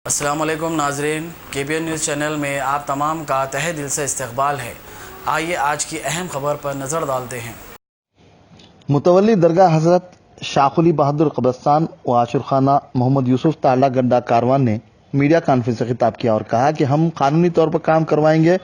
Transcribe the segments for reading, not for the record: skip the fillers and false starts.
अस्सलाम वालेकुम नाजरीन, KBN न्यूज़ चैनल में आप तमाम का तहे दिल से इस्तकबाल है। आइए आज की अहम खबर पर नज़र डालते हैं। मुतवल्ली दरगाह हज़रत शाकुली बहादुर कब्रिस्तान व आशुरखाना मोहम्मद यूसुफ ताला गड्ढा कारवान ने मीडिया कॉन्फ्रेंस से खिताब किया और कहा कि हम कानूनी तौर पर काम करवाएंगे।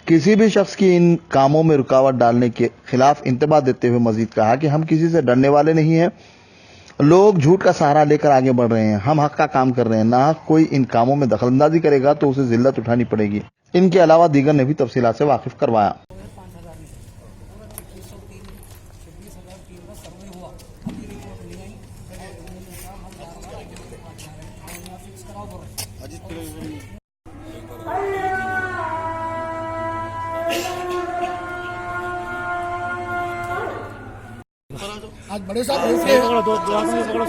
किसी भी शख्स की इन कामों में रुकावट डालने के खिलाफ इंतबाह देते हुए मजीद कहा कि हम किसी से डरने वाले नहीं हैं। लोग झूठ का सहारा लेकर आगे बढ़ रहे हैं, हम हक का काम कर रहे हैं। ना कोई इन कामों में दखलंदाजी करेगा तो उसे जिल्लत उठानी पड़ेगी। इनके अलावा दीगर ने भी तफसीलात से वाकिफ करवाया। आज बड़े साहब पकड़ो दो आदमी पकड़ो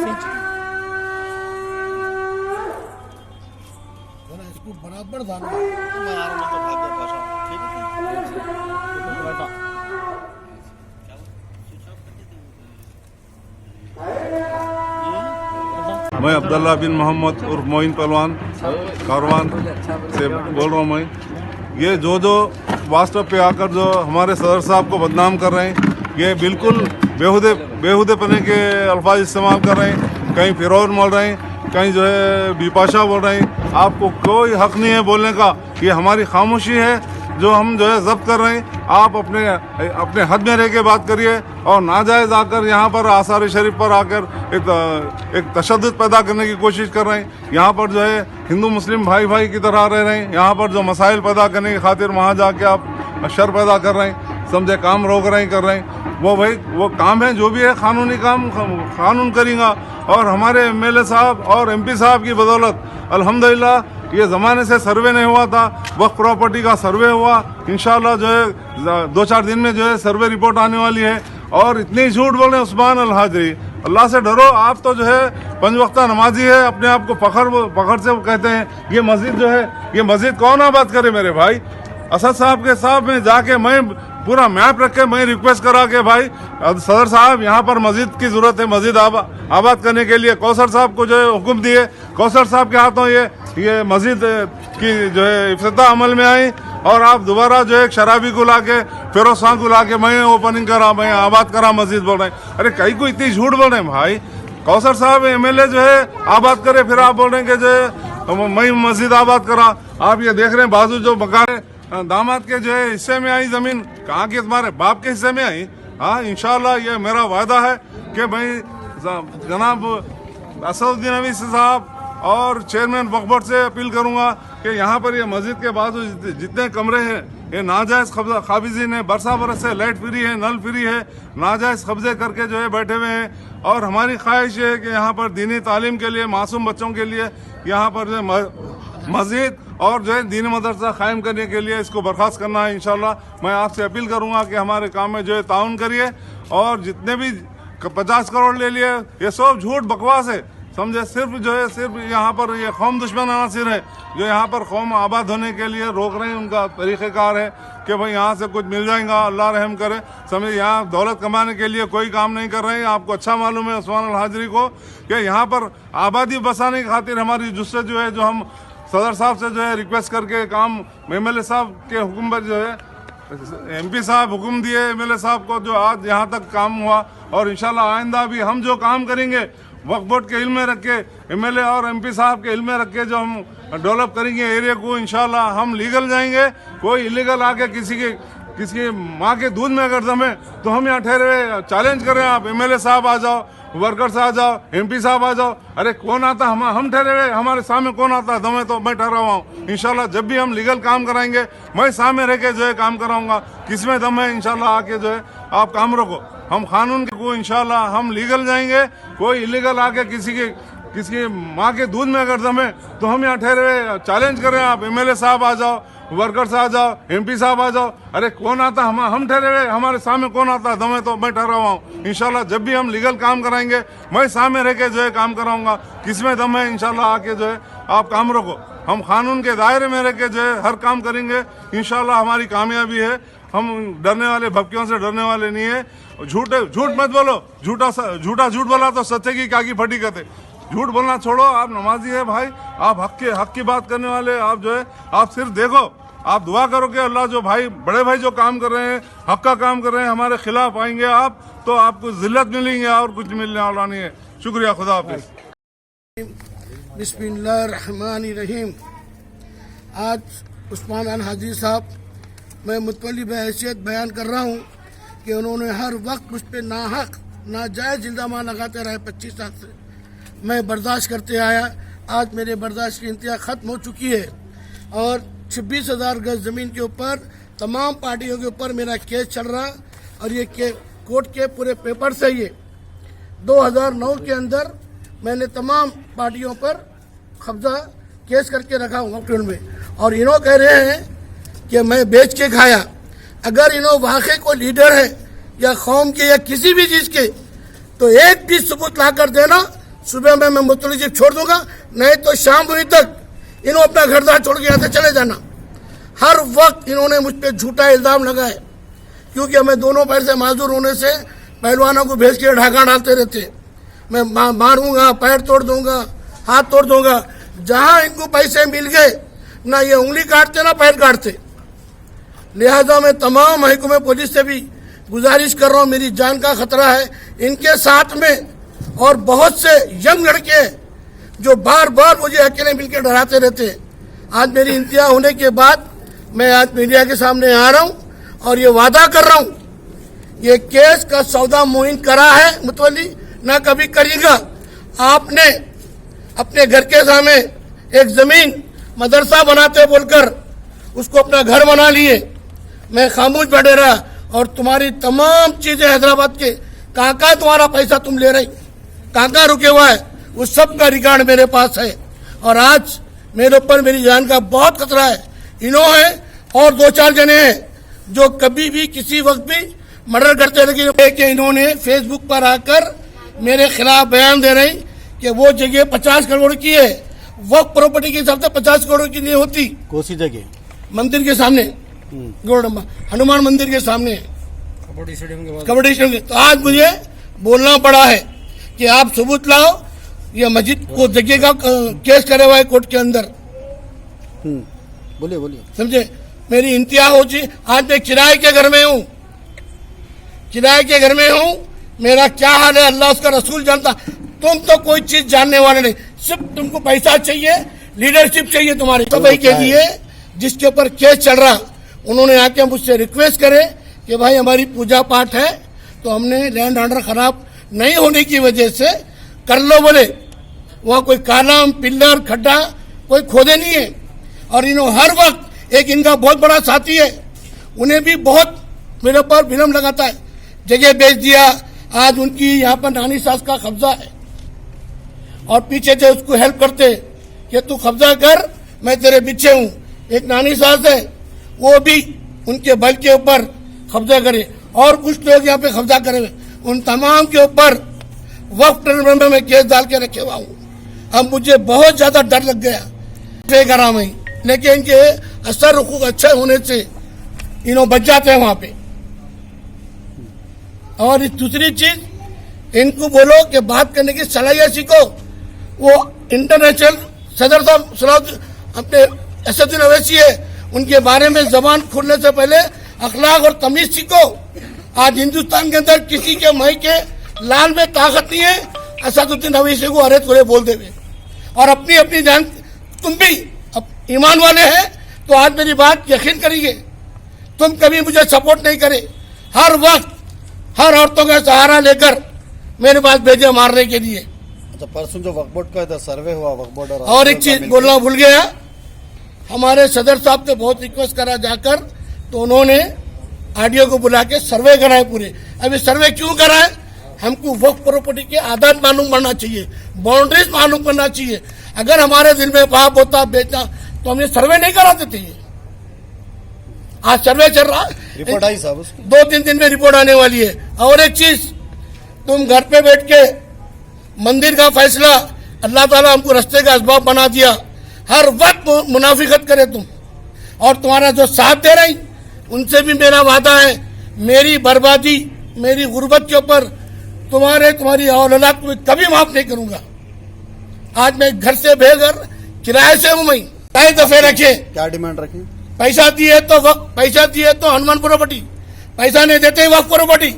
इसको बराबर था मैं अब्दुल्ला बिन मोहम्मद उर्फ मोइन पहलवान कारवान से बोल रहा हूँ। मैं ये जो वाट्सएप पे आकर जो हमारे सदर साहब को बदनाम कर रहे हैं, ये बिल्कुल बेहुदे पने के अल्फाज इस्तेमाल कर रहे हैं। कहीं फिरौन बोल रहे हैं, कहीं जो है बिपाशा बोल रहे हैं। आपको कोई हक नहीं है बोलने का। ये हमारी खामोशी है जो हम जो है जब्त कर रहे हैं। आप अपने हद में रह के बात करिए और नाजायज़ आकर यहाँ पर आसार शरीफ पर आकर एक तशद्दुद पैदा करने की कोशिश कर रहे हैं। यहाँ पर जो है हिंदू मुस्लिम भाई की तरह रह रहे हैं। यहाँ पर जो मसाइल पैदा करने की खातिर वहाँ जाके आप शर पैदा कर रहे हैं, समझे, काम रोक रहे हैं, कर रहे हैं। वो काम है जो भी है कानूनी काम कानून करेंगे। और हमारे MLA साहब और MP साहब की बदौलत अल्हम्दुलिल्लाह ये ज़माने से सर्वे नहीं हुआ था, वक्फ प्रॉपर्टी का सर्वे हुआ। इंशाल्लाह जो है 2-4 दिन में जो है सर्वे रिपोर्ट आने वाली है। और इतनी झूठ बोल रहे हैं उस्मान अल हाजरी, अल्लाह से डरो। आप तो जो है 5 वक्ता नमाजी है, अपने आप को फखर से कहते हैं। ये मस्जिद जो है, ये मस्जिद कौन आबाद करे मेरे भाई? असद साहब के साथ में जाके मैं पूरा मैप रख के मैं रिक्वेस्ट करा के भाई सदर साहब यहाँ पर मस्जिद की जरूरत है, मस्जिद आबाद करने के लिए कौसर साहब को जो है हुक्म दिए। कौसर साहब के हाथों ये मस्जिद की जो है इफ्तिताह अमल में आई। और आप दोबारा जो है एक शराबी को ला के, फिरोज खान को ला के मैं ओपनिंग करा, मैं आबाद करा मस्जिद बोल रहे हैं। अरे कहीं को इतनी झूठ बोल रहे हैं भाई। कौसर साहब MLA जो है आबाद करे, फिर आप बोल रहे हैं कि जो है मैं मस्जिद आबाद करा। आप ये देख रहे हैं बाजू जो मकान दामाद के जो है हिस्से में आई जमीन, कहाँ की तुम्हारे बाप के हिस्से में आई। हाँ, इंशाल्लाह ये मेरा वायदा है कि मैं जनाब असदुद्दीन अवीसी साहब और चेयरमैन वक्फ बोर्ड से अपील करूंगा कि यहाँ पर ये मस्जिद के बाजू जितने कमरे हैं ये नाजायज़ काबिज़ीन है। बरस से लाइट फ्री है, नल फ्री है, नाजायज़ कब्जे करके जो है बैठे हुए हैं। और हमारी ख्वाहिश है कि यहाँ पर दीनी तालीम के लिए, मासूम बच्चों के लिए यहाँ पर जो मस्जिद और जो है दीनी मदरसा कायम करने के लिए इसको बर्खास्त करना है। इंशाल्लाह मैं आपसे अपील करूंगा कि हमारे काम में जो है ताउन करिए। और जितने भी 50 करोड़ ले लिए, ये सब झूठ बकवास है, समझे। सिर्फ यहाँ पर ये कौम दुश्मन अनासिर है जो यहाँ पर कौम आबाद होने के लिए रोक रहे हैं। उनका तरीक़ेकार है कि भाई यहाँ से कुछ मिल जाएगा, अल्लाह रहम करे, समझे। यहाँ दौलत कमाने के लिए कोई काम नहीं कर रहे हैं। आपको अच्छा मालूम है उस्मान अल हाजरी को कि यहाँ पर आबादी बसाने की खातिर हमारी जुस्से जो है, जो हम सदर साहब से जो है रिक्वेस्ट करके काम MLA साहब के हुक्म पर जो है MP साहब हुक्म दिए MLA साहब को, जो आज यहाँ तक काम हुआ। और इंशाल्लाह आइंदा भी हम जो काम करेंगे वक्फ बोर्ड के इल्म में रख के, MLA और MP साहब के इल्म में रख के जो हम डेवलप करेंगे एरिया को, इंशाल्लाह हम लीगल जाएंगे। कोई इलीगल आके किसी माँ के दूध में अगर दम है तो हम यहाँ ठहरे चैलेंज करें। आप MLA साहब आ जाओ, वर्कर्स आ जाओ, MP साहब आ जाओ। अरे कौन आता, हम ठहरे हुए, हमारे सामने कौन आता है? दम है तो मैं ठहरा हुआ हूँ। इंशाल्लाह जब भी हम लीगल काम कराएंगे मैं सामने रह के जो है काम कराऊंगा। किसमें दम है इंशाल्लाह आके जो है आप काम रोको। हम कानून को इंशाल्लाह हम लीगल जाएंगे। कोई इलीगल आके किसी माँ के दूध में अगर दम है तो हम यहाँ ठहरे हुए चैलेंज करें। आप MLA साहब आ जाओ, वर्कर्स आ जाओ, MP साहब आ जाओ। अरे कौन आता, हम ठहरे हुए, हमारे सामने कौन आता है? दम है तो मैं ठहरा हुआ हूँ। इंशाल्लाह जब भी हम लीगल काम कराएंगे मैं सामने रह के जो है काम कराऊंगा। किसमें दम है इंशाल्लाह आके जो है आप काम रोको। हम कानून के दायरे में रह के जो है हर काम करेंगे। इंशाल्लाह हमारी कामयाबी है। हम डरने वाले, भपकियों से डरने वाले नहीं है। झूठ मत बोलो, झूठ बोला तो सच्चे की कागी फटी कहते। झूठ बोलना छोड़ो, आप नमाजी है भाई, आप हक की बात करने वाले, आप जो है आप सिर्फ देखो, आप दुआ करो कि अल्लाह जो भाई बड़े भाई जो काम कर रहे हैं, हक का काम कर रहे हैं, हमारे खिलाफ आएंगे आप तो आपको जिल्लत मिलेंगे और कुछ मिलने वाला नहीं है। शुक्रिया, खुदा हाफिज। बिस्मिल्लाहिर्रहमानिर्रहीम। आज उस्मान खान हाजी साहब, मैं मुतवल्ली बहैसियत बयान कर रहा हूँ कि उन्होंने हर वक्त मुझ पर नाहक नाजायज़ इल्ज़ाम लगाते रहे 25 साल से, मैं बर्दाश्त करते आया। आज मेरे बर्दाश्त की इंतहा ख़त्म हो चुकी है और 26,000 गज ज़मीन के ऊपर तमाम पार्टियों के ऊपर मेरा केस चल रहा और ये कोर्ट के पूरे पेपर से ये 2009 के अंदर मैंने तमाम पार्टियों पर कब्जा केस करके रखा हूँ वक्फ में, और इन्हों कह रहे हैं कि मैं बेच के खाया। अगर इन्हों वाकई को लीडर है या कौम के या किसी भी चीज़ के, तो एक भी सबूत ला कर देना, सुबह में मैं मुतल्लिक़ छोड़ दूंगा, नहीं तो शाम हुई तक इन्हों अपना घरदार छोड़ के यहाँ से चले जाना। हर वक्त इन्होंने मुझ पर झूठा इल्ज़ाम लगाए, क्योंकि हमें दोनों पैर से माजूर होने से पहलवानों को भेज के ढाका डालते रहते। मैं मारूंगा, पैर तोड़ दूंगा, हाथ तोड़ दूंगा। जहां इनको पैसे मिल गए, ना ये उंगली काटते ना पैर काटते। लिहाजा मैं तमाम महकमे पुलिस से भी गुजारिश कर रहा हूँ, मेरी जान का खतरा है इनके साथ में, और बहुत से यंग लड़के जो बार बार मुझे अकेले मिलकर डराते रहते हैं। आज मेरी इंतहा होने के बाद मैं आज मीडिया के सामने आ रहा हूँ और ये वादा कर रहा हूँ, ये केस का सौदा मुइन करा है मुतवल्ली, ना कभी करेगा। आपने अपने घर के सामने एक जमीन मदरसा बनाते बोलकर उसको अपना घर बना लिए, मैं खामोश बैठे रहा, और तुम्हारी तमाम चीजें हैदराबाद के कहाँ कहाँ तुम्हारा पैसा तुम ले रही, कहाँ कहाँ रुके हुआ है, उस सब का रिकॉर्ड मेरे पास है। और आज मेरे ऊपर मेरी जान का बहुत खतरा है। इन्हों है और 2-4 जने हैं जो कभी भी किसी वक्त भी मर्डर करते रहे कि इन्होंने फेसबुक पर आकर मेरे खिलाफ बयान दे रही कि वो जगह 50 करोड़ की है, वक्त प्रॉपर्टी के हिसाब से 50 करोड़ की नहीं होती। कौन सी जगह? मंदिर के सामने, हनुमान मंदिर के सामने, कबड्डी स्टेडियम के। तो आज मुझे बोलना पड़ा है कि आप सबूत लाओ, ये मस्जिद को जगह का केस करे हुआ है कोर्ट के अंदर। बोलिए समझे, मेरी इंतहा हो चुकी। आज मैं किराए के घर में हूँ, किराए के घर में हूँ, मेरा क्या हाल है अल्लाह उसका रसूल जानता। तुम तो कोई चीज जानने वाले नहीं, सिर्फ तुमको पैसा चाहिए, लीडरशिप चाहिए तुम्हारी। तो भाई के लिए जिसके ऊपर केस चल रहा, उन्होंने आके मुझसे रिक्वेस्ट करे कि भाई हमारी पूजा पाठ है, तो हमने लैंड ऑर्डर खराब नहीं होने की वजह से कर लो बोले। वहाँ कोई कालम पिल्लर खड्डा कोई खोदे नहीं है, और इन्होंने हर वक्त एक इनका बहुत बड़ा साथी है, उन्हें भी बहुत मेरे ऊपर विलम्ब लगाता है, जगह बेच दिया। आज उनकी यहाँ पर नानी सास का कब्जा है, और पीछे से उसको हेल्प करते कि तू कब्जा कर, मैं तेरे पीछे हूँ। एक नानी सास है, वो भी उनके बल के ऊपर कब्जा करे, और कुछ लोग यहाँ पे कब्जा करे। उन तमाम के ऊपर वक्फ ट्रिब्यूनल में मैं केस डाल के रखे हुआ हूँ। अब मुझे बहुत ज्यादा डर लग गया करा में, लेकिन इनके असर रुखूक अच्छे होने से इन्हों बच जाते हैं वहां पे। और दूसरी चीज, इनको बोलो कि बात करने की सलाहियत सीखो। वो इंटरनेशनल सदर साहब अपने असदुद्दीन अवैसी है, उनके बारे में जबान खोलने से पहले अखलाक और तमीज सीखो। आज हिंदुस्तान के अंदर किसी के माई के लाल में ताकत नहीं है असदुद्दीन अवैसी को अरे तुरे बोल देवे, और अपनी अपनी जान। तुम भी ईमान वाले हैं तो आज मेरी बात यकीन करिए, तुम कभी मुझे सपोर्ट नहीं करे, हर वक्त हर औरतों का सहारा लेकर मेरे पास भेजे मारने के लिए। अच्छा, परसों जो वक्फ बोर्ड का इधर सर्वे हुआ, वक्फ बोर्ड और एक चीज बोलना भूल गया, हमारे सदर साहब से बहुत रिक्वेस्ट करा जाकर, तो उन्होंने आरडीओ को बुला के सर्वे कराए पूरे। अभी सर्वे क्यों कराए? हमको वक्फ प्रॉपर्टी के आदात मालूम करना चाहिए, बाउंड्रीज मालूम करना चाहिए। अगर हमारे दिल में पाप होता बेचना, तो हम ये सर्वे नहीं कराते थे। आज सर्वे चल रहा, रिपोर्ट आई साहब, 2-3 दिन में रिपोर्ट आने वाली है। और एक चीज, तुम घर पे बैठ के मंदिर का फैसला, अल्लाह ताला हमको रास्ते का असबाब बना दिया, हर वक्त मुनाफिकत करे तुम, और तुम्हारा जो साथ दे रही, उनसे भी मेरा वादा है, मेरी बर्बादी, मेरी गुर्बत के ऊपर तुम्हारी औलाद को कभी माफ नहीं करूंगा। आज मैं घर से बेघर किराए से हूँ। मैं कई दफे रखे क्या डिमांड रखी? पैसा दिए तो हनुमान प्रॉपर्टी, पैसा नहीं देते वक्त प्रॉपर्टी।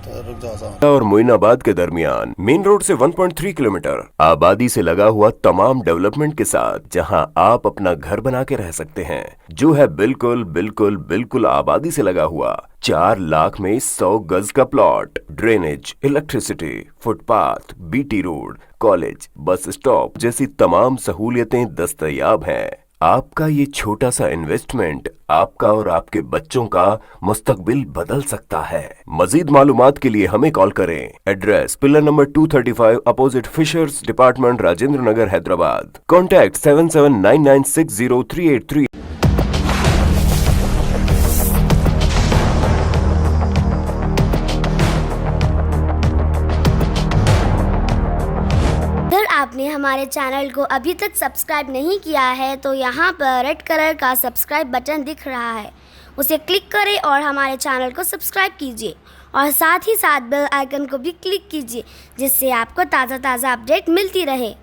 तो रुक जाओ साहब। और मोइनाबाद के दरमियान मेन रोड से 1.3 किलोमीटर आबादी से लगा हुआ तमाम डेवलपमेंट के साथ जहां आप अपना घर बना के रह सकते हैं, जो है बिल्कुल बिल्कुल बिल्कुल आबादी से लगा हुआ। 4 लाख में 100 गज का plot, drainage, electricity, footpath, BT road, college, bus stop जैसी तमाम सहूलियतें दस्तयाब हैं। आपका ये छोटा सा इन्वेस्टमेंट आपका और आपके बच्चों का मुस्तकबिल बदल सकता है। मजीद मालूमात के लिए हमें कॉल करें। Address pillar number 235 opposite fishers department, Rajendra Nagar, Hyderabad. Contact 7799603883। अगर आपने हमारे चैनल को अभी तक सब्सक्राइब नहीं किया है तो यहाँ पर रेड कलर का सब्सक्राइब बटन दिख रहा है, उसे क्लिक करें और हमारे चैनल को सब्सक्राइब कीजिए और साथ ही साथ बेल आइकन को भी क्लिक कीजिए, जिससे आपको ताज़ा अपडेट मिलती रहे।